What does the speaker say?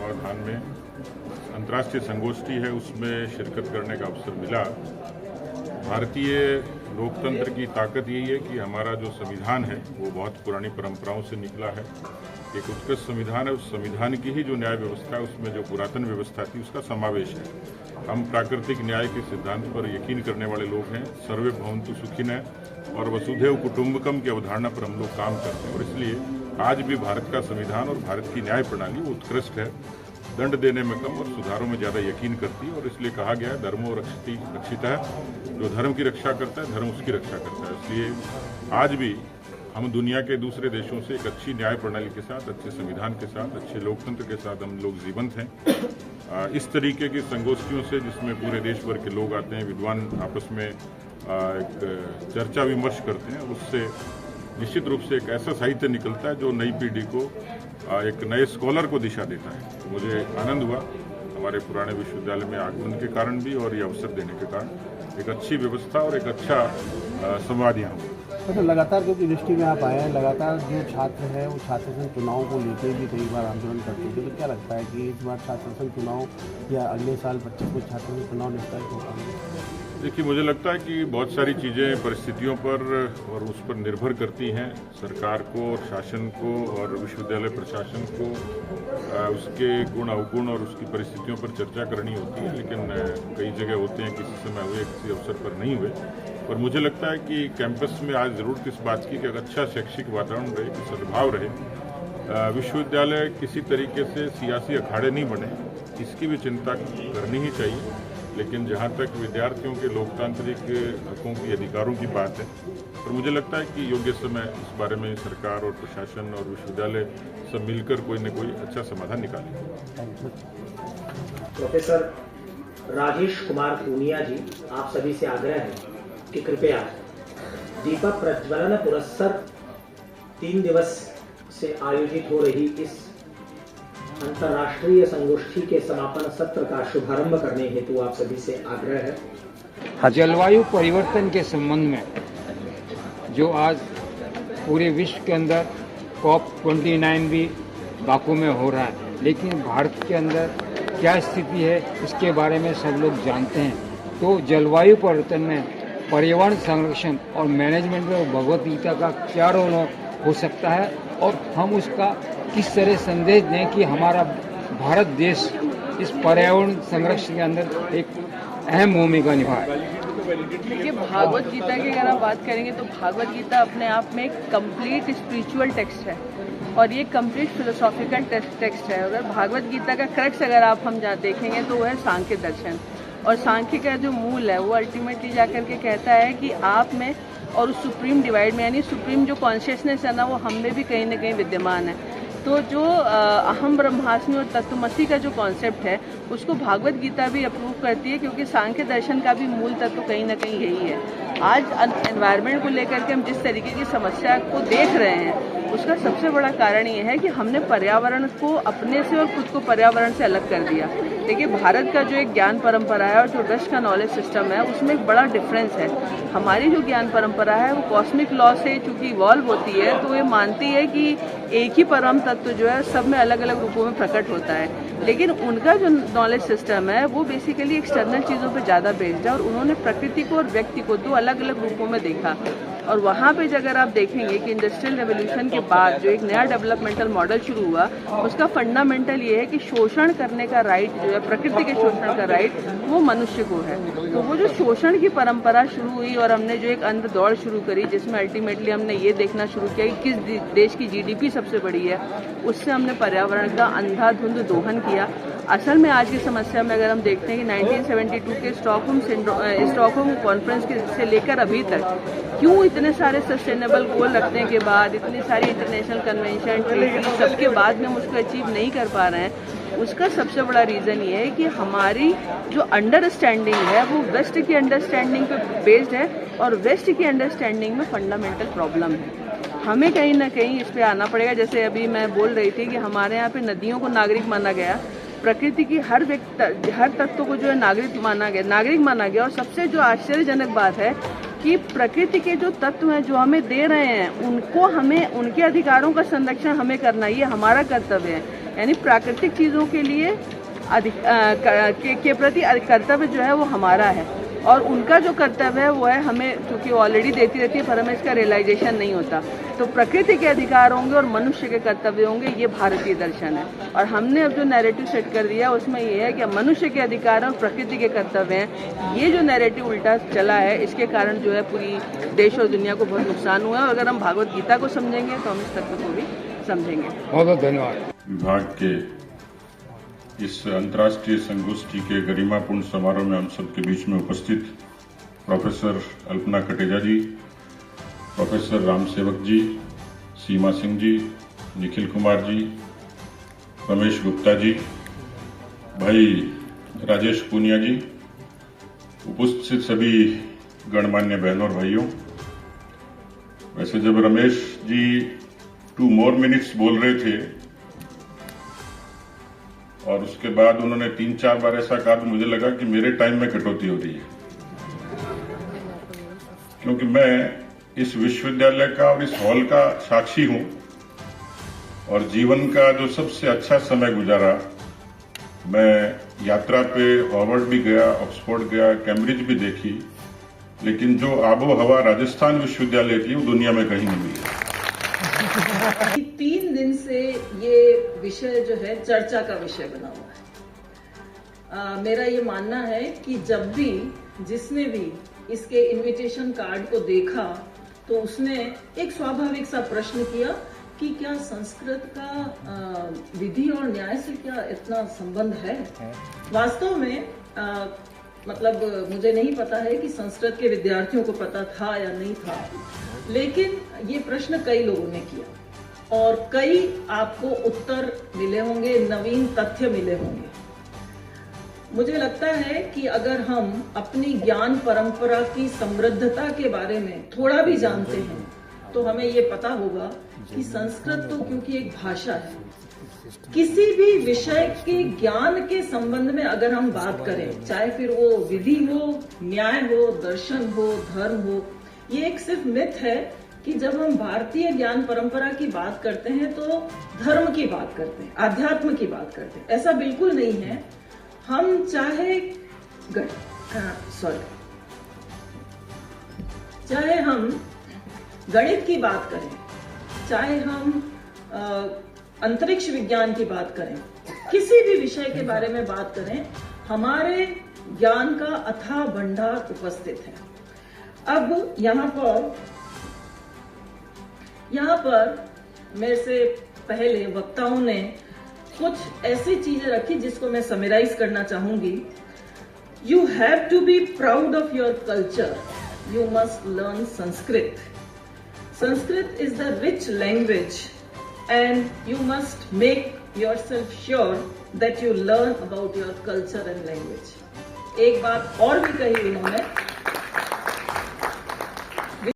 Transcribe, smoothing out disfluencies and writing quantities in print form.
तत्वावधान में अंतर्राष्ट्रीय संगोष्ठी है, उसमें शिरकत करने का अवसर मिला। भारतीय लोकतंत्र की ताकत यही है कि हमारा जो संविधान है वो बहुत पुरानी परंपराओं से निकला है। एक उत्कृष्ट संविधान है, उस संविधान की ही जो न्याय व्यवस्था है उसमें जो पुरातन व्यवस्था थी उसका समावेश है। हम प्राकृतिक न्याय के सिद्धांत पर यकीन करने वाले लोग हैं। सर्वे भवन्तु सुखिनः और वसुधैव कुटुंबकम की अवधारणा पर हम लोग काम करते हैं और इसलिए आज भी भारत का संविधान और भारत की न्याय प्रणाली वो उत्कृष्ट है, दंड देने में कम और सुधारों में ज़्यादा यकीन करती है। और इसलिए कहा गया है धर्मो रक्षिता है, जो धर्म की रक्षा करता है धर्म उसकी रक्षा करता है। इसलिए आज भी हम दुनिया के दूसरे देशों से एक अच्छी न्याय प्रणाली के साथ, अच्छे संविधान के साथ, अच्छे लोकतंत्र के साथ हम लोग जीवंत हैं। इस तरीके की संगोष्ठियों से जिसमें पूरे देश भर के लोग आते हैं, विद्वान आपस में एक चर्चा विमर्श करते हैं, उससे निश्चित रूप से एक ऐसा साहित्य निकलता है जो नई पीढ़ी को एक नए स्कॉलर को दिशा देता है। तो मुझे आनंद हुआ हमारे पुराने विश्वविद्यालय में आगमन के कारण भी और ये अवसर देने के कारण एक अच्छी व्यवस्था और एक अच्छा संवाद यहाँ हुआ। तो लगातार क्योंकि दृष्टि में आप आए हैं, लगातार जो छात्र हैं वो छात्र संघ चुनाव को लेकर भी कई बार आंदोलन करते थे, तो क्या लगता है कि इस बार छात्र संघ चुनाव या अगले साल 25 को छात्र संघ चुनाव निष्पादित होगा? देखिए, मुझे लगता है कि बहुत सारी चीज़ें परिस्थितियों पर और उस पर निर्भर करती हैं। सरकार को और शासन को और विश्वविद्यालय प्रशासन को उसके गुण अवगुण और उसकी परिस्थितियों पर चर्चा करनी होती है, लेकिन कई जगह होते हैं किसी समय हुए किसी अवसर पर नहीं हुए। और मुझे लगता है कि कैंपस में आज ज़रूरत इस बात की कि एक अच्छा शैक्षिक वातावरण रहे, कि सद्भाव रहे। विश्वविद्यालय किसी तरीके से सियासी अखाड़े नहीं बने, इसकी भी चिंता करनी ही चाहिए। लेकिन जहाँ तक विद्यार्थियों के लोकतांत्रिक हकों की अधिकारों की बात है, और मुझे लगता है कि योग्य समय इस बारे में सरकार और प्रशासन और विश्वविद्यालय सब मिलकर कोई न कोई अच्छा समाधान निकालेंगे। प्रोफेसर राजेश कुमार पूनिया जी, आप सभी से आग्रह है कि कृपया दीपक प्रज्वलन पुरस्सर 3 दिवस से आयोजित हो रही इस अंतर्राष्ट्रीय संगोष्ठी के समापन सत्र का शुभारंभ करने हेतु आप सभी से आग्रह है। जलवायु परिवर्तन के संबंध में जो आज पूरे विश्व के अंदर COP29 भी बाकू में हो रहा है, लेकिन भारत के अंदर क्या स्थिति है इसके बारे में सब लोग जानते हैं। तो जलवायु परिवर्तन में पर्यावरण संरक्षण और मैनेजमेंट में भगवत गीता का क्या रोल हो सकता है और हम उसका किस तरह संदेश दें कि हमारा भारत देश इस पर्यावरण संरक्षण के अंदर एक अहम भूमिका निभाए। देखिए, भागवत गीता की अगर आप बात करेंगे तो भागवत गीता अपने आप में एक कंप्लीट स्पिरिचुअल टेक्स्ट है और ये कंप्लीट फिलोसॉफिकल टेक्स्ट है। अगर भागवत गीता का क्रक्स अगर हम जहाँ देखेंगे तो वो है सांख्य दर्शन, और सांख्य का जो मूल है वो अल्टीमेटली जाकर के कहता है कि आप में और उस सुप्रीम डिवाइड में, यानी सुप्रीम जो कॉन्शियसनेस है ना, वो हम में भी कहीं ना कहीं विद्यमान है। तो जो अहम ब्रह्मास्मि और तत्वमसी का जो कॉन्सेप्ट है उसको भागवत गीता भी अप्रूव करती है, क्योंकि सांख्य दर्शन का भी मूल तत्व कहीं ना कहीं यही है। आज एनवायरनमेंट को लेकर के हम जिस तरीके की समस्या को देख रहे हैं उसका सबसे बड़ा कारण ये है कि हमने पर्यावरण को अपने से और खुद को पर्यावरण से अलग कर दिया। देखिए, भारत का जो एक ज्ञान परंपरा है और जो वेस्ट का नॉलेज सिस्टम है उसमें एक बड़ा डिफरेंस है। हमारी जो ज्ञान परंपरा है वो कॉस्मिक लॉ से चूंकि इवॉल्व होती है, तो ये मानती है कि एक ही परम तत्व जो है सब में अलग अलग रूपों में प्रकट होता है। लेकिन उनका जो नॉलेज सिस्टम है वो बेसिकली एक्सटर्नल चीज़ों पर ज़्यादा बेस्ड है और उन्होंने प्रकृति को और व्यक्ति को 2 अलग अलग रूपों में देखा। और वहाँ पे अगर आप देखेंगे कि इंडस्ट्रियल रेवोल्यूशन के बाद जो एक नया डेवलपमेंटल मॉडल शुरू हुआ उसका फंडामेंटल ये है कि शोषण करने का राइट जो है, प्रकृति के शोषण का राइट, वो मनुष्य को है। तो वो जो शोषण की परंपरा शुरू हुई और हमने जो एक अंध दौड़ शुरू करी जिसमें अल्टीमेटली हमने ये देखना शुरू किया कि किस देश की GDP सबसे बड़ी है, उससे हमने पर्यावरण का अंधाधुंध दोहन किया। असल में आज की समस्या में अगर हम देखते हैं कि 1972 के स्टॉकहोम कॉन्फ्रेंस से लेकर अभी तक क्यों इतने सारे सस्टेनेबल गोल रखने के बाद, इतनी सारी इंटरनेशनल कन्वेंशन, ट्रीटी सबके बाद में हम उसको अचीव नहीं कर पा रहे हैं, उसका सबसे बड़ा रीज़न ये है कि हमारी जो अंडरस्टैंडिंग है वो वेस्ट की अंडरस्टैंडिंग पे बेस्ड है और वेस्ट की अंडरस्टैंडिंग में फंडामेंटल प्रॉब्लम है। हमें कहीं ना कहीं इस पर आना पड़ेगा। जैसे अभी मैं बोल रही थी कि हमारे यहाँ पे नदियों को नागरिक माना गया, प्रकृति की हर तत्व को जो है नागरिक माना गया और सबसे जो आश्चर्यजनक बात है कि प्रकृति के जो तत्व हैं जो हमें दे रहे हैं उनको हमें उनके अधिकारों का संरक्षण हमें करना, ये हमारा कर्तव्य है। यानी प्राकृतिक चीज़ों के लिए के प्रति कर्तव्य जो है वो हमारा है, और उनका जो कर्तव्य है वो है हमें, क्योंकि ऑलरेडी देती रहती है पर हमें इसका रियलाइजेशन नहीं होता। तो प्रकृति के अधिकार होंगे और मनुष्य के कर्तव्य होंगे, ये भारतीय दर्शन है। और हमने अब जो नैरेटिव सेट कर दिया उसमें ये है कि मनुष्य के अधिकार और प्रकृति के कर्तव्य हैं। ये जो नैरेटिव उल्टा चला है, इसके कारण जो है पूरी देश और दुनिया को बहुत नुकसान हुआ है। और अगर हम भागवत गीता को समझेंगे तो हम इस तत्व को भी समझेंगे। बहुत बहुत धन्यवाद। विभाग के इस अंतर्राष्ट्रीय संगोष्ठी के गरिमापूर्ण समारोह में हम सबके बीच में उपस्थित प्रोफेसर अल्पना कटेजा जी, प्रोफेसर राम सेवक जी, सीमा सिंह जी, निखिल कुमार जी, रमेश गुप्ता जी, भाई राजेश पूनिया जी, उपस्थित सभी गणमान्य बहनों और भाइयों। वैसे जब रमेश जी 2 more minutes बोल रहे थे और उसके बाद उन्होंने 3-4 बार ऐसा कहा तो मुझे लगा कि मेरे टाइम में कटौती हो रही है, क्योंकि मैं इस विश्वविद्यालय का और इस हॉल का साक्षी हूं और जीवन का जो सबसे अच्छा समय गुजारा, मैं यात्रा पे हार्वर्ड भी गया, ऑक्सफोर्ड गया, कैम्ब्रिज भी देखी, लेकिन जो आबो हवा राजस्थान विश्वविद्यालय की वो दुनिया में कहीं नहीं मिली। 3 दिन से ये विषय जो है चर्चा का विषय बना हुआ है। मेरा ये मानना है कि जब भी जिसने भी इसके इनविटेशन कार्ड को देखा तो उसने एक स्वाभाविक सा प्रश्न किया कि क्या संस्कृत का विधि और न्याय से क्या इतना संबंध है। वास्तव में मतलब मुझे नहीं पता है कि संस्कृत के विद्यार्थियों को पता था या नहीं था, लेकिन ये प्रश्न कई लोगों ने किया और कई आपको उत्तर मिले होंगे, नवीन तथ्य मिले होंगे। मुझे लगता है कि अगर हम अपनी ज्ञान परंपरा की समृद्धता के बारे में थोड़ा भी जानते हैं तो हमें ये पता होगा कि संस्कृत तो क्योंकि एक भाषा है, किसी भी विषय के ज्ञान के संबंध में अगर हम बात करें, चाहे फिर वो विधि हो, न्याय हो, दर्शन हो, धर्म हो, ये एक सिर्फ मिथ है कि जब हम भारतीय ज्ञान परंपरा की बात करते हैं तो धर्म की बात करते हैं, अध्यात्म की बात करते हैं। ऐसा बिल्कुल नहीं है। हम चाहे हम गणित की बात करें, चाहे हम अंतरिक्ष विज्ञान की बात करें, किसी भी विषय के बारे में बात करें, हमारे ज्ञान का अथाह भंडार उपस्थित है। अब यहाँ पर मेरे से पहले वक्ताओं ने कुछ ऐसी चीजें रखी जिसको मैं समराइज करना चाहूंगी। You have to be proud of your culture, you must learn Sanskrit. Sanskrit is the rich language and you must make yourself sure that you learn about your culture and language। एक बात और भी कही उन्होंने